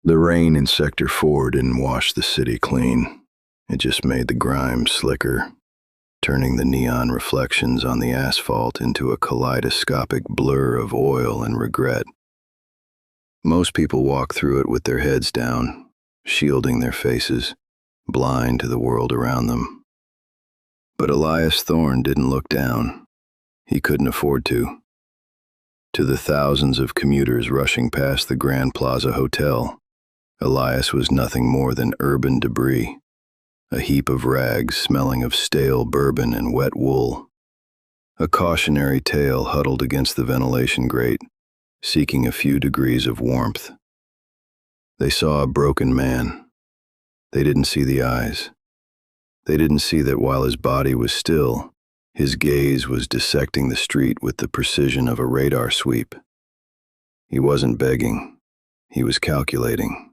The rain in Sector 4 didn't wash the city clean. It just made the grime slicker, turning the neon reflections on the asphalt into a kaleidoscopic blur of oil and regret. Most people walk through it with their heads down, shielding their faces, blind to the world around them. But Elias Thorne didn't look down. He couldn't afford to. To the thousands of commuters rushing past the Grand Plaza Hotel, Elias was nothing more than urban debris, a heap of rags smelling of stale bourbon and wet wool. A cautionary tale huddled against the ventilation grate, seeking a few degrees of warmth. They saw a broken man. They didn't see the eyes. They didn't see that while his body was still, his gaze was dissecting the street with the precision of a radar sweep. He wasn't begging. He was calculating.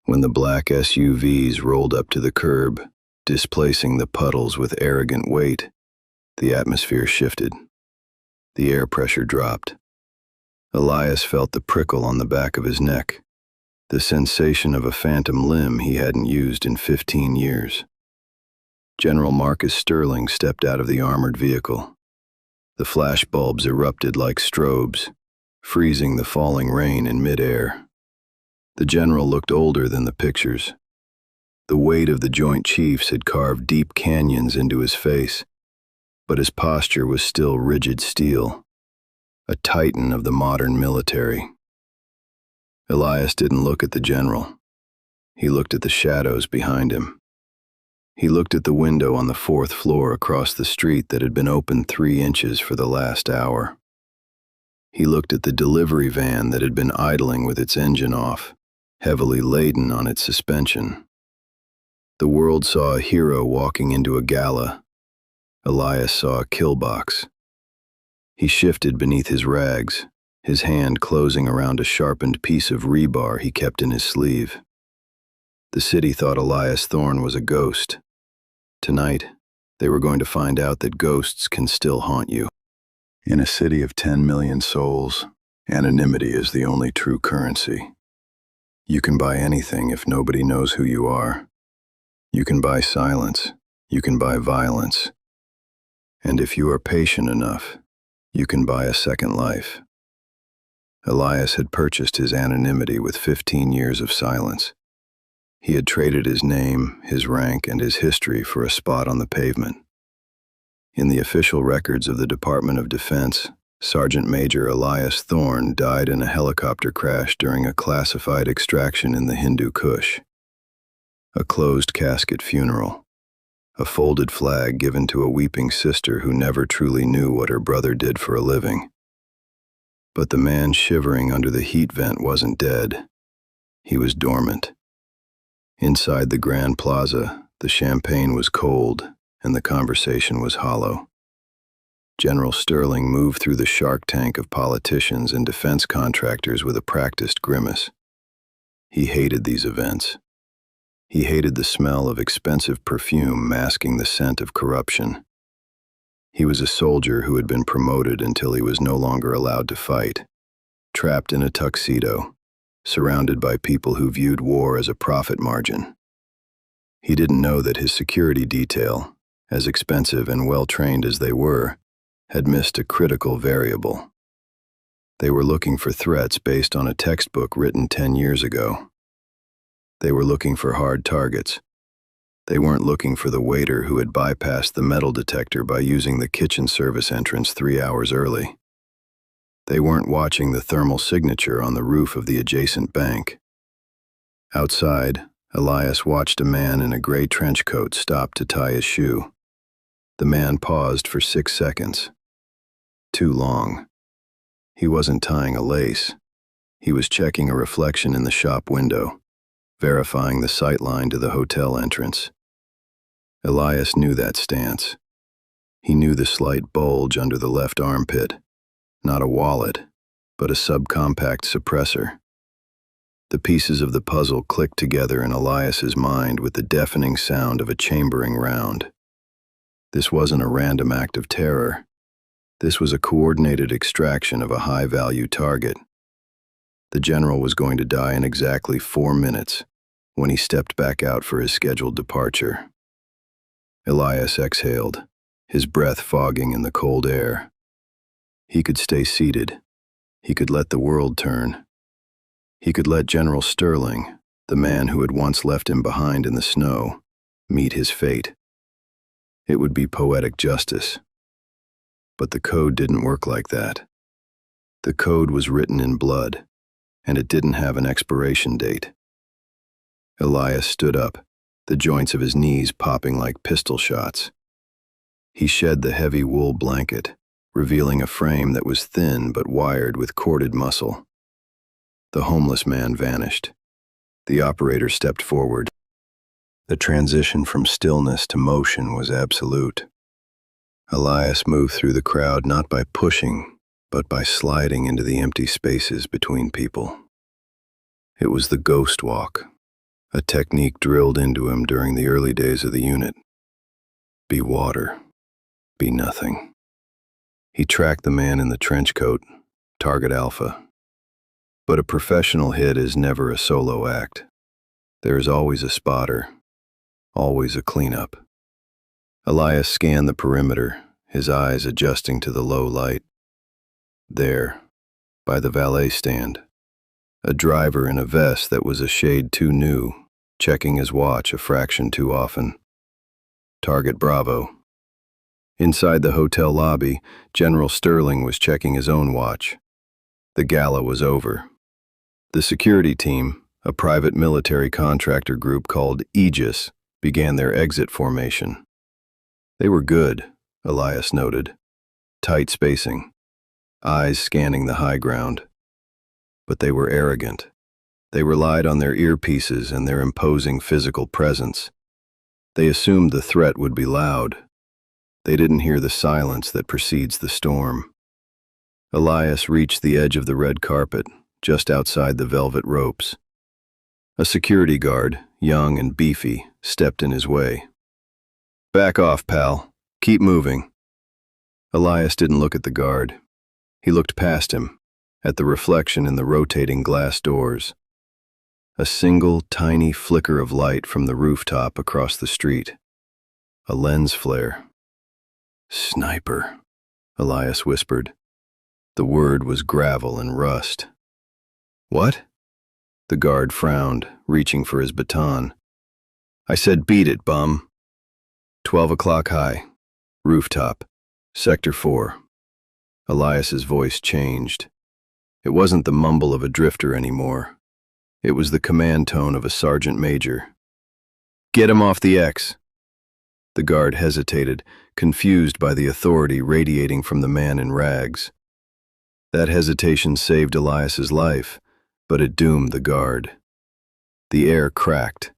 When the black SUVs rolled up to the curb, displacing the puddles with arrogant weight, the atmosphere shifted. The air pressure dropped. Elias felt the prickle on the back of his neck, the sensation of a phantom limb he hadn't used in 15 years. General Marcus Sterling stepped out of the armored vehicle. The flashbulbs erupted like strobes, freezing the falling rain in midair. The general looked older than the pictures. The weight of the Joint Chiefs had carved deep canyons into his face, but his posture was still rigid steel, a titan of the modern military. Elias didn't look at the general. He looked at the shadows behind him. He looked at the window on the 4th floor across the street that had been open 3 inches for the last hour. He looked at the delivery van that had been idling with its engine off, heavily laden on its suspension. The world saw a hero walking into a gala. Elias saw a kill box. He shifted beneath his rags, his hand closing around a sharpened piece of rebar he kept in his sleeve. The city thought Elias Thorne was a ghost. Tonight, they were going to find out that ghosts can still haunt you. In a city of 10 million souls, anonymity is the only true currency. You can buy anything if nobody knows who you are. You can buy silence. You can buy violence. And if you are patient enough, you can buy a second life. Elias had purchased his anonymity with 15 years of silence. He had traded his name, his rank, and his history for a spot on the pavement. In the official records of the Department of Defense, Sergeant Major Elias Thorne died in a helicopter crash during a classified extraction in the Hindu Kush. A closed casket funeral. A folded flag given to a weeping sister who never truly knew what her brother did for a living. But the man shivering under the heat vent wasn't dead. He was dormant. Inside the Grand Plaza, the champagne was cold and the conversation was hollow. General Sterling moved through the shark tank of politicians and defense contractors with a practiced grimace. He hated these events. He hated the smell of expensive perfume masking the scent of corruption. He was a soldier who had been promoted until he was no longer allowed to fight, trapped in a tuxedo, surrounded by people who viewed war as a profit margin. He didn't know that his security detail, as expensive and well-trained as they were, had missed a critical variable. They were looking for threats based on a textbook written 10 years ago. They were looking for hard targets. They weren't looking for the waiter who had bypassed the metal detector by using the kitchen service entrance 3 hours early. They weren't watching the thermal signature on the roof of the adjacent bank. Outside, Elias watched a man in a gray trench coat stop to tie his shoe. The man paused for 6 seconds. Too long. He wasn't tying a lace. He was checking a reflection in the shop window, verifying the sightline to the hotel entrance. Elias knew that stance. He knew the slight bulge under the left armpit. Not a wallet, but a subcompact suppressor. The pieces of the puzzle clicked together in Elias's mind with the deafening sound of a chambering round. This wasn't a random act of terror. This was a coordinated extraction of a high-value target. The general was going to die in exactly 4 minutes when he stepped back out for his scheduled departure. Elias exhaled, his breath fogging in the cold air. He could stay seated. He could let the world turn. He could let General Sterling, the man who had once left him behind in the snow, meet his fate. It would be poetic justice. But the code didn't work like that. The code was written in blood, and it didn't have an expiration date. Elias stood up, the joints of his knees popping like pistol shots. He shed the heavy wool blanket, revealing a frame that was thin but wired with corded muscle. The homeless man vanished. The operator stepped forward. The transition from stillness to motion was absolute. Elias moved through the crowd not by pushing, but by sliding into the empty spaces between people. It was the ghost walk, a technique drilled into him during the early days of the unit. Be water, be nothing. He tracked the man in the trench coat, target Alpha. But a professional hit is never a solo act. There is always a spotter, always a cleanup. Elias scanned the perimeter, his eyes adjusting to the low light. There, by the valet stand, a driver in a vest that was a shade too new, checking his watch a fraction too often. Target Bravo. Inside the hotel lobby, General Sterling was checking his own watch. The gala was over. The security team, a private military contractor group called Aegis, began their exit formation. They were good, Elias noted. Tight spacing, eyes scanning the high ground. But they were arrogant. They relied on their earpieces and their imposing physical presence. They assumed the threat would be loud. They didn't hear the silence that precedes the storm. Elias reached the edge of the red carpet, just outside the velvet ropes. A security guard, young and beefy, stepped in his way. "Back off, pal. Keep moving." Elias didn't look at the guard. He looked past him, at the reflection in the rotating glass doors. A single, tiny flicker of light from the rooftop across the street. A lens flare. "Sniper," Elias whispered. The word was gravel and rust. "What?" The guard frowned, reaching for his baton. "I said beat it, bum." 12 o'clock high. Rooftop. Sector 4. Elias's voice changed. It wasn't the mumble of a drifter anymore. It was the command tone of a sergeant major. "Get him off the X." The guard hesitated, confused by the authority radiating from the man in rags. That hesitation saved Elias's life, but it doomed the guard. The air cracked.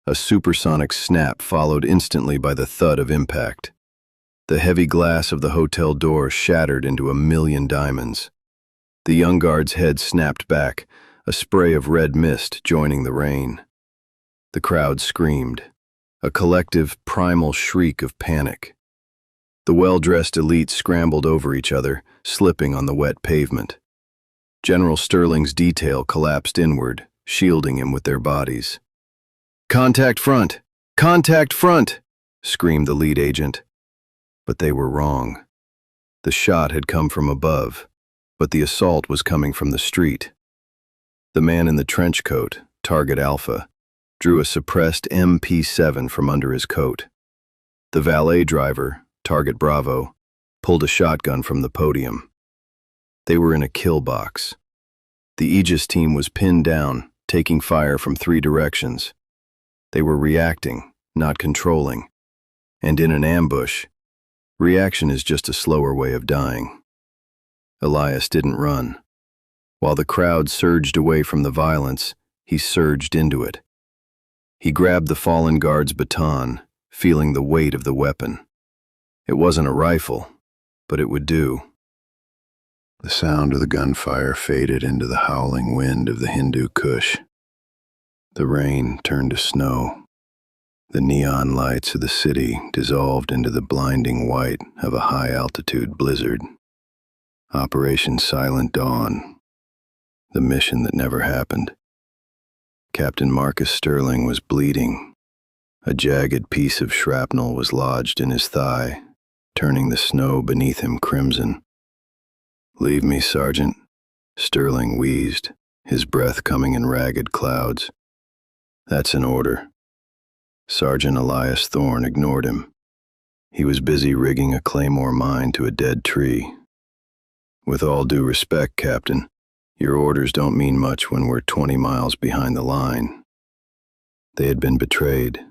A supersonic snap followed instantly by the thud of impact. The heavy glass of the hotel door shattered into a million diamonds. The young guard's head snapped back, a spray of red mist joining the rain. The crowd screamed, a collective, primal shriek of panic. The well-dressed elite scrambled over each other, slipping on the wet pavement. General Sterling's detail collapsed inward, shielding him with their bodies. "Contact front! Contact front!" screamed the lead agent. But they were wrong. The shot had come from above, but the assault was coming from the street. The man in the trench coat, target Alpha, drew a suppressed MP7 from under his coat. The valet driver, target Bravo, pulled a shotgun from the podium. They were in a kill box. The Aegis team was pinned down, taking fire from 3 directions. They were reacting, not controlling. And in an ambush, reaction is just a slower way of dying. Elias didn't run. While the crowd surged away from the violence, he surged into it. He grabbed the fallen guard's baton, feeling the weight of the weapon. It wasn't a rifle, but it would do. The sound of the gunfire faded into the howling wind of the Hindu Kush. The rain turned to snow. The neon lights of the city dissolved into the blinding white of a high-altitude blizzard. Operation Silent Dawn. the mission that never happened. Captain Marcus Sterling was bleeding. A jagged piece of shrapnel was lodged in his thigh, turning the snow beneath him crimson. "Leave me, Sergeant," Sterling wheezed, his breath coming in ragged clouds. "That's an order." Sergeant Elias Thorne ignored him. He was busy rigging a claymore mine to a dead tree. "With all due respect, Captain, your orders don't mean much when we're 20 miles behind the line." They had been betrayed.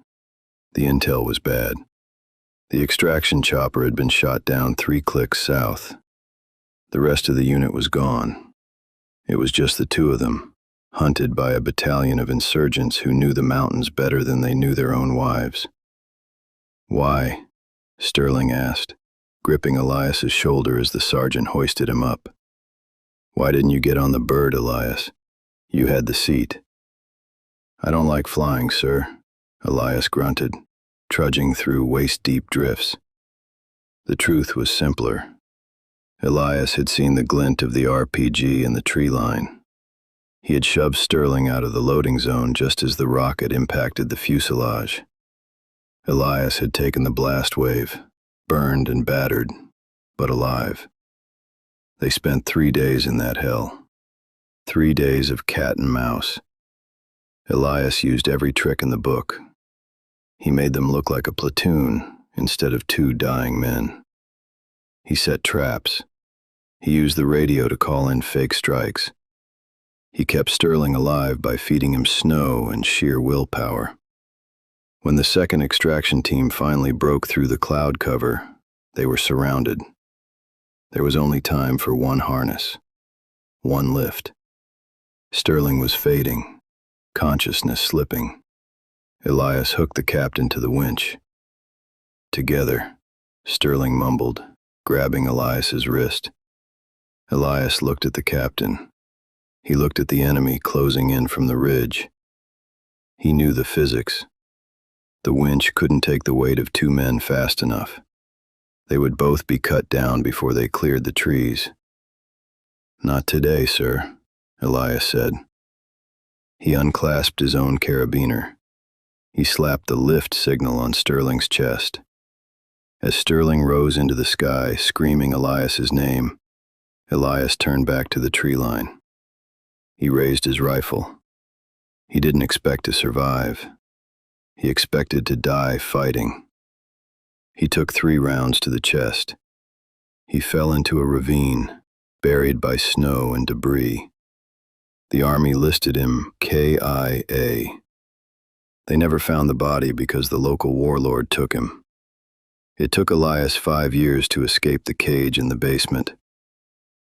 The intel was bad. The extraction chopper had been shot down 3 clicks south. The rest of the unit was gone. It was just the two of them, hunted by a battalion of insurgents who knew the mountains better than they knew their own wives. "Why?" Sterling asked, gripping Elias's shoulder as the sergeant hoisted him up. "Why didn't you get on the bird, Elias? You had the seat." "I don't like flying, sir," Elias grunted, trudging through waist-deep drifts. The truth was simpler. Elias had seen the glint of the RPG in the tree line. He had shoved Sterling out of the loading zone just as the rocket impacted the fuselage. Elias had taken the blast wave, burned and battered, but alive. They spent 3 days in that hell. 3 days of cat and mouse. Elias used every trick in the book. He made them look like a platoon instead of 2 dying men. He set traps. He used the radio to call in fake strikes. He kept Sterling alive by feeding him snow and sheer willpower. When the second extraction team finally broke through the cloud cover, they were surrounded. There was only time for one harness, one lift. Sterling was fading, consciousness slipping. Elias hooked the captain to the winch. Together, Sterling mumbled, grabbing Elias's wrist. Elias looked at the captain. He looked at the enemy closing in from the ridge. He knew the physics. The winch couldn't take the weight of 2 men fast enough. They would both be cut down before they cleared the trees. "Not today, sir," Elias said. He unclasped his own carabiner. He slapped the lift signal on Sterling's chest. As Sterling rose into the sky, screaming Elias's name, Elias turned back to the tree line. He raised his rifle. He didn't expect to survive. He expected to die fighting. He took 3 rounds to the chest. He fell into a ravine, buried by snow and debris. The army listed him KIA. They never found the body because the local warlord took him. It took Elias 5 years to escape the cage in the basement,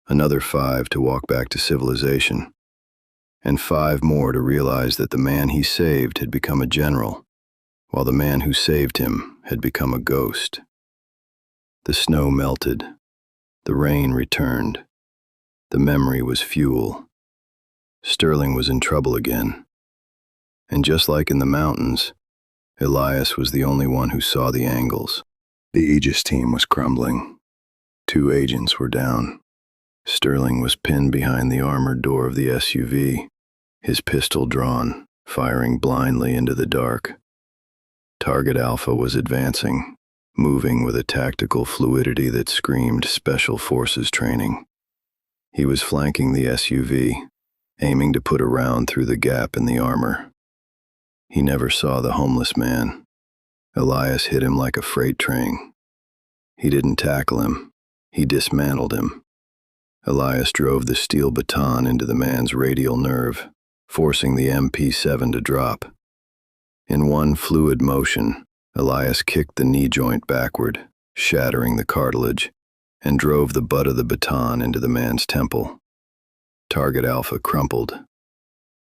another 5 to walk back to civilization, and 5 more to realize that the man he saved had become a general, while the man who saved him had become a ghost. The snow melted. The rain returned. The memory was fuel. Sterling was in trouble again. And just like in the mountains, Elias was the only one who saw the angles. The Aegis team was crumbling. 2 agents were down. Sterling was pinned behind the armored door of the SUV, his pistol drawn, firing blindly into the dark. Target Alpha was advancing, moving with a tactical fluidity that screamed Special Forces training. He was flanking the SUV, aiming to put a round through the gap in the armor. He never saw the homeless man. Elias hit him like a freight train. He didn't tackle him. He dismantled him. Elias drove the steel baton into the man's radial nerve, forcing the MP7 to drop. In one fluid motion, Elias kicked the knee joint backward, shattering the cartilage, and drove the butt of the baton into the man's temple. Target Alpha crumpled.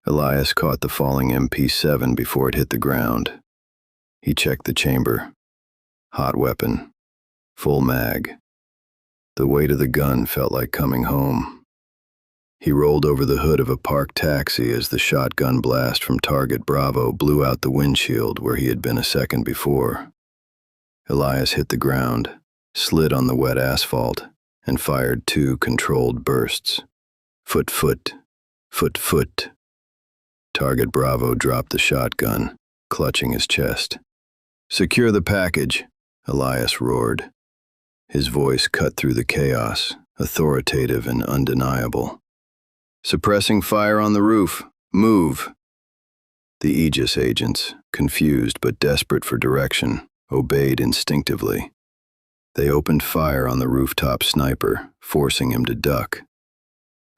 Elias caught the falling MP7 before it hit the ground. He checked the chamber. Hot weapon. Full mag. The weight of the gun felt like coming home. He rolled over the hood of a parked taxi as the shotgun blast from Target Bravo blew out the windshield where he had been a second before. Elias hit the ground, slid on the wet asphalt, and fired 2 controlled bursts. Foot, foot, Foot. Target Bravo dropped the shotgun, clutching his chest. Secure the package, Elias roared. His voice cut through the chaos, authoritative and undeniable. Suppressing fire on the roof. Move. The Aegis agents, confused but desperate for direction, obeyed instinctively. They opened fire on the rooftop sniper, forcing him to duck.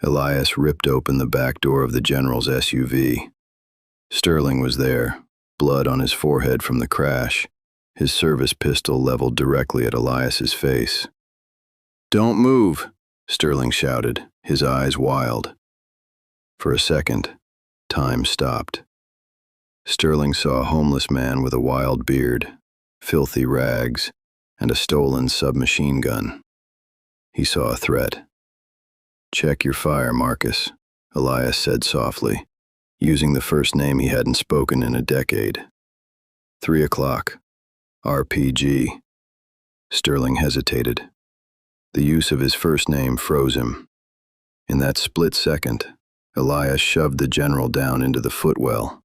Elias ripped open the back door of the general's SUV. Sterling was there, blood on his forehead from the crash, his service pistol leveled directly at Elias's face. "Don't move," Sterling shouted, his eyes wild. For a second, time stopped. Sterling saw a homeless man with a wild beard, filthy rags, and a stolen submachine gun. He saw a threat. "Check your fire, Marcus," Elias said softly, using the first name he hadn't spoken in a decade. 3 o'clock. RPG. Sterling hesitated. The use of his first name froze him. In that split second, Elias shoved the general down into the footwell.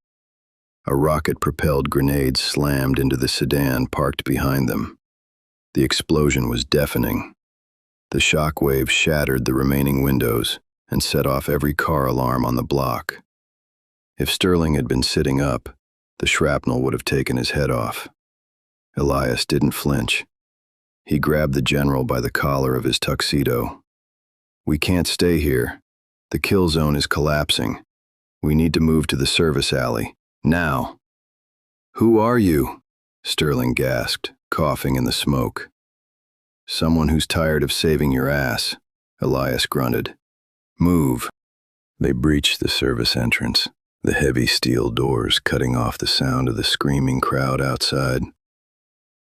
A rocket-propelled grenade slammed into the sedan parked behind them. The explosion was deafening. The shock wave shattered the remaining windows and set off every car alarm on the block. If Sterling had been sitting up, the shrapnel would have taken his head off. Elias didn't flinch. He grabbed the general by the collar of his tuxedo. "We can't stay here. The kill zone is collapsing. We need to move to the service alley. Now." "Who are you?" Sterling gasped, coughing in the smoke. "Someone who's tired of saving your ass," Elias grunted. "Move." They breached the service entrance, the heavy steel doors cutting off the sound of the screaming crowd outside.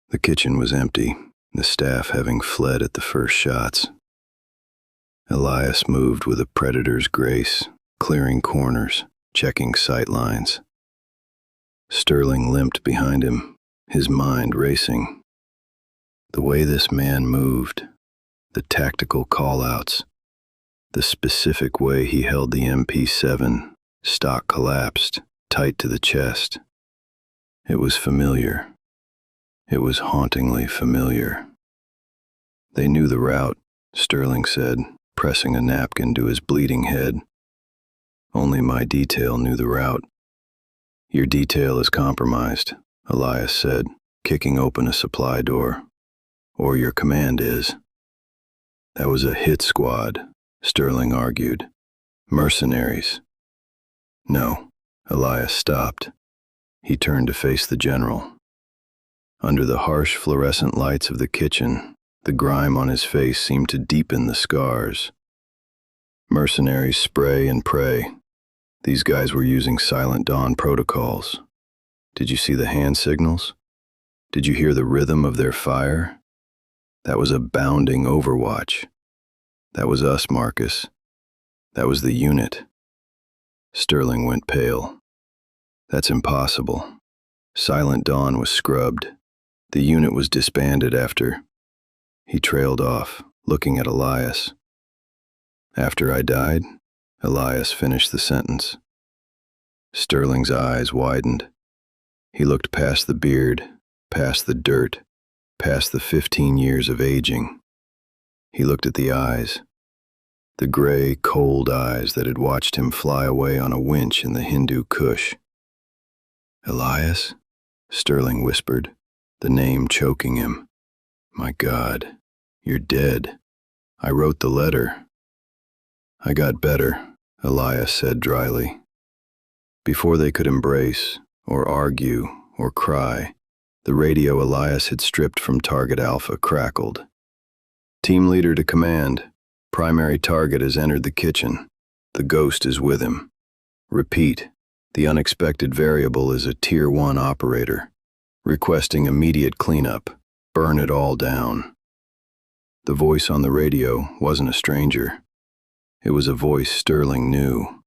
The kitchen was empty, the staff having fled at the first shots. Elias moved with a predator's grace, clearing corners, checking sight lines. Sterling limped behind him, his mind racing. The way this man moved, the tactical call-outs, the specific way he held the MP7, stock collapsed, tight to the chest. It was familiar. It was hauntingly familiar. "They knew the route," Sterling said, pressing a napkin to his bleeding head. "Only my detail knew the route." "Your detail is compromised," Elias said, kicking open a supply door. "Or your command is." "That was a hit squad," Sterling argued. "Mercenaries." "No." Elias stopped. He turned to face the general. Under the harsh fluorescent lights of the kitchen, the grime on his face seemed to deepen the scars. "Mercenaries spray and pray. These guys were using Silent Dawn protocols. Did you see the hand signals? Did you hear the rhythm of their fire? That was a bounding overwatch. That was us, Marcus. That was the unit." Sterling went pale. "That's impossible. Silent Dawn was scrubbed. The unit was disbanded after..." He trailed off, looking at Elias. "After I died?" Elias finished the sentence. Sterling's eyes widened. He looked past the beard, past the dirt, past the 15 years of aging. He looked at the eyes, the gray, cold eyes that had watched him fly away on a winch in the Hindu Kush. "Elias?" Sterling whispered, the name choking him. "My God, you're dead. I wrote the letter." "I got better," Elias said dryly. Before they could embrace, or argue, or cry, the radio Elias had stripped from Target Alpha crackled. "Team leader to command. Primary target has entered the kitchen. The ghost is with him. Repeat, the unexpected variable is a Tier 1 operator. Requesting immediate cleanup. Burn it all down." The voice on the radio wasn't a stranger. It was a voice Sterling knew.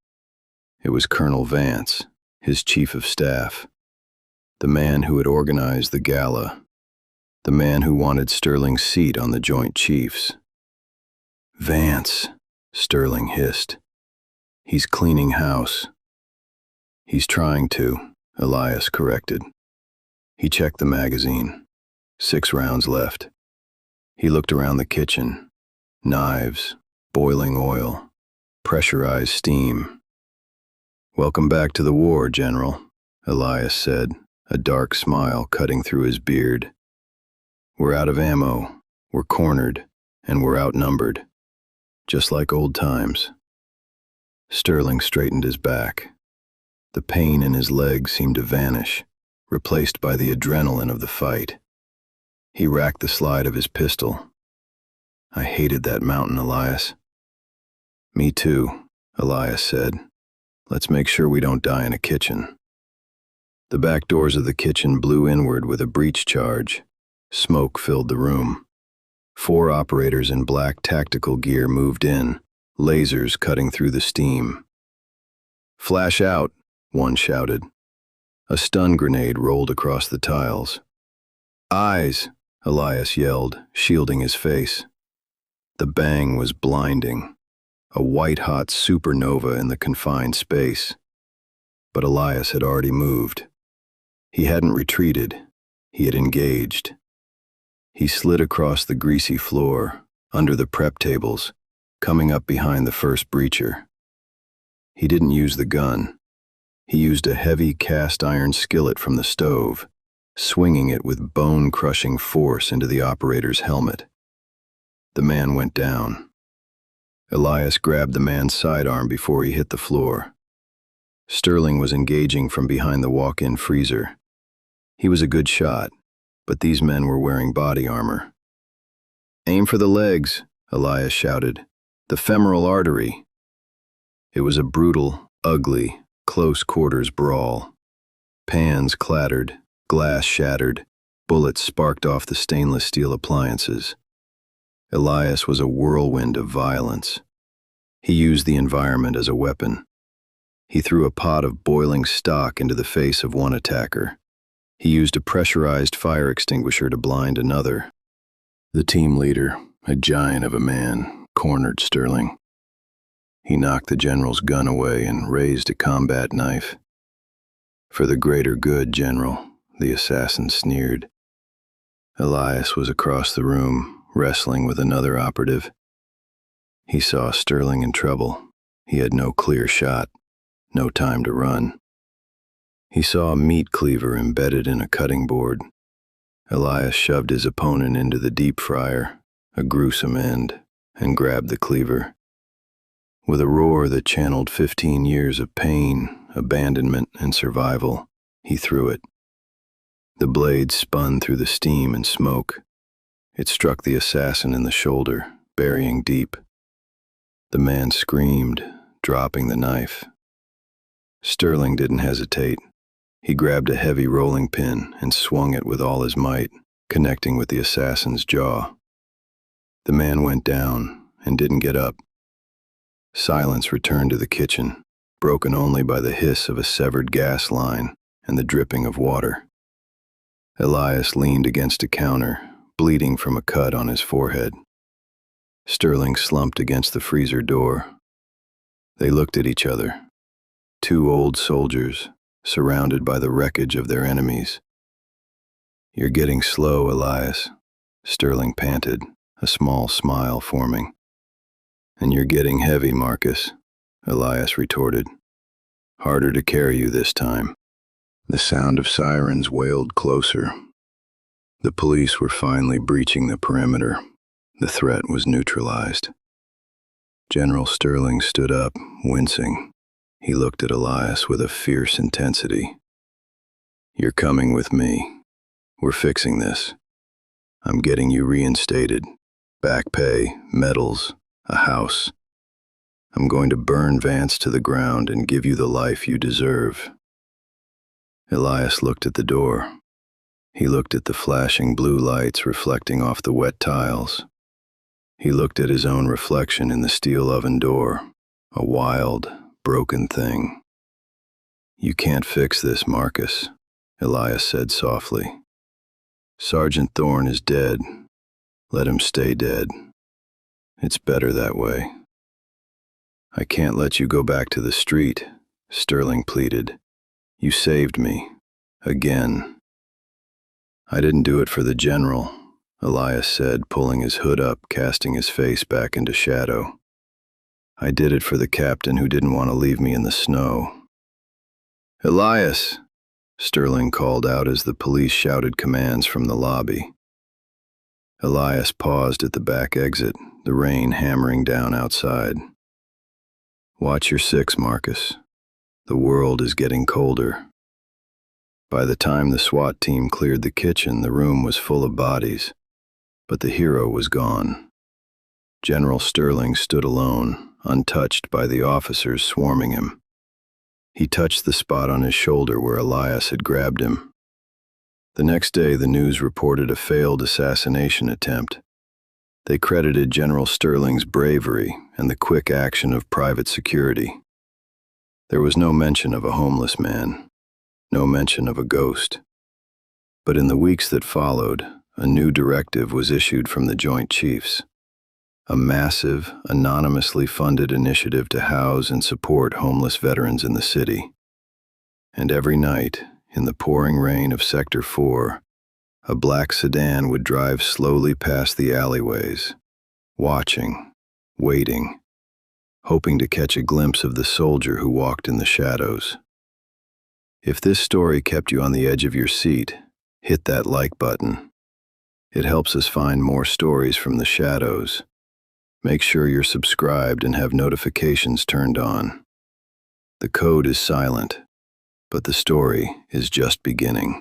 It was Colonel Vance, his chief of staff. The man who had organized the gala. The man who wanted Sterling's seat on the Joint Chiefs. "Vance," Sterling hissed. He's cleaning house. He's trying to, Elias corrected. He checked the magazine. 6 rounds left. He looked around the kitchen. Knives, boiling oil, pressurized steam. "Welcome back to the war, General," Elias said, a dark smile cutting through his beard. "We're out of ammo, we're cornered, and we're outnumbered. Just like old times." Sterling straightened his back. The pain in his legs seemed to vanish, replaced by the adrenaline of the fight. He racked the slide of his pistol. "I hated that mountain, Elias." "Me too," Elias said. "Let's make sure we don't die in a kitchen." The back doors of the kitchen blew inward with a breach charge. Smoke filled the room. 4 operators in black tactical gear moved in, lasers cutting through the steam. "Flash out," one shouted. A stun grenade rolled across the tiles. "Eyes," Elias yelled, shielding his face. The bang was blinding, a white-hot supernova in the confined space. But Elias had already moved. He hadn't retreated, he had engaged. He slid across the greasy floor, under the prep tables, coming up behind the first breacher. He didn't use the gun. He used a heavy cast-iron skillet from the stove, swinging it with bone-crushing force into the operator's helmet. The man went down. Elias grabbed the man's sidearm before he hit the floor. Sterling was engaging from behind the walk-in freezer. He was a good shot, but these men were wearing body armor. "Aim for the legs," Elias shouted. "The femoral artery." It was a brutal, ugly, close-quarters brawl. Pans clattered, glass shattered, bullets sparked off the stainless steel appliances. Elias was a whirlwind of violence. He used the environment as a weapon. He threw a pot of boiling stock into the face of one attacker. He used a pressurized fire extinguisher to blind another. The team leader, a giant of a man, cornered Sterling. He knocked the general's gun away and raised a combat knife. "For the greater good, General," the assassin sneered. Elias was across the room, wrestling with another operative. He saw Sterling in trouble. He had no clear shot, no time to run. He saw a meat cleaver embedded in a cutting board. Elias shoved his opponent into the deep fryer, a gruesome end, and grabbed the cleaver. With a roar that channeled 15 years of pain, abandonment, and survival, he threw it. The blade spun through the steam and smoke. It struck the assassin in the shoulder, burying deep. The man screamed, dropping the knife. Sterling didn't hesitate. He grabbed a heavy rolling pin and swung it with all his might, connecting with the assassin's jaw. The man went down and didn't get up. Silence returned to the kitchen, broken only by the hiss of a severed gas line and the dripping of water. Elias leaned against a counter, bleeding from a cut on his forehead. Sterling slumped against the freezer door. They looked at each other. 2 old soldiers, surrounded by the wreckage of their enemies. "You're getting slow, Elias," Sterling panted, a small smile forming. "And you're getting heavy, Marcus," Elias retorted. "Harder to carry you this time." The sound of sirens wailed closer. The police were finally breaching the perimeter. The threat was neutralized. General Sterling stood up, wincing. He looked at Elias with a fierce intensity. "You're coming with me. We're fixing this. I'm getting you reinstated. Back pay, medals, a house. I'm going to burn Vance to the ground and give you the life you deserve." Elias looked at the door. He looked at the flashing blue lights reflecting off the wet tiles. He looked at his own reflection in the steel oven door, a wild, broken thing. "You can't fix this, Marcus," Elias said softly. "Sergeant Thorne is dead. Let him stay dead. It's better that way." "I can't let you go back to the street," Sterling pleaded. "You saved me. Again." "I didn't do it for the general," Elias said, pulling his hood up, casting his face back into shadow. "I did it for the captain who didn't want to leave me in the snow." "Elias!" Sterling called out as the police shouted commands from the lobby. Elias paused at the back exit, the rain hammering down outside. "Watch your six, Marcus. The world is getting colder." By the time the SWAT team cleared the kitchen, the room was full of bodies, but the hero was gone. General Sterling stood alone, untouched by the officers swarming him. He touched the spot on his shoulder where Elias had grabbed him. The next day, the news reported a failed assassination attempt. They credited General Sterling's bravery and the quick action of private security. There was no mention of a homeless man, no mention of a ghost. But in the weeks that followed, a new directive was issued from the Joint Chiefs. A massive, anonymously funded initiative to house and support homeless veterans in the city. And every night, in the pouring rain of Sector 4, a black sedan would drive slowly past the alleyways, watching, waiting, hoping to catch a glimpse of the soldier who walked in the shadows. If this story kept you on the edge of your seat, hit that like button. It helps us find more stories from the shadows. Make sure you're subscribed and have notifications turned on. The code is silent, but the story is just beginning.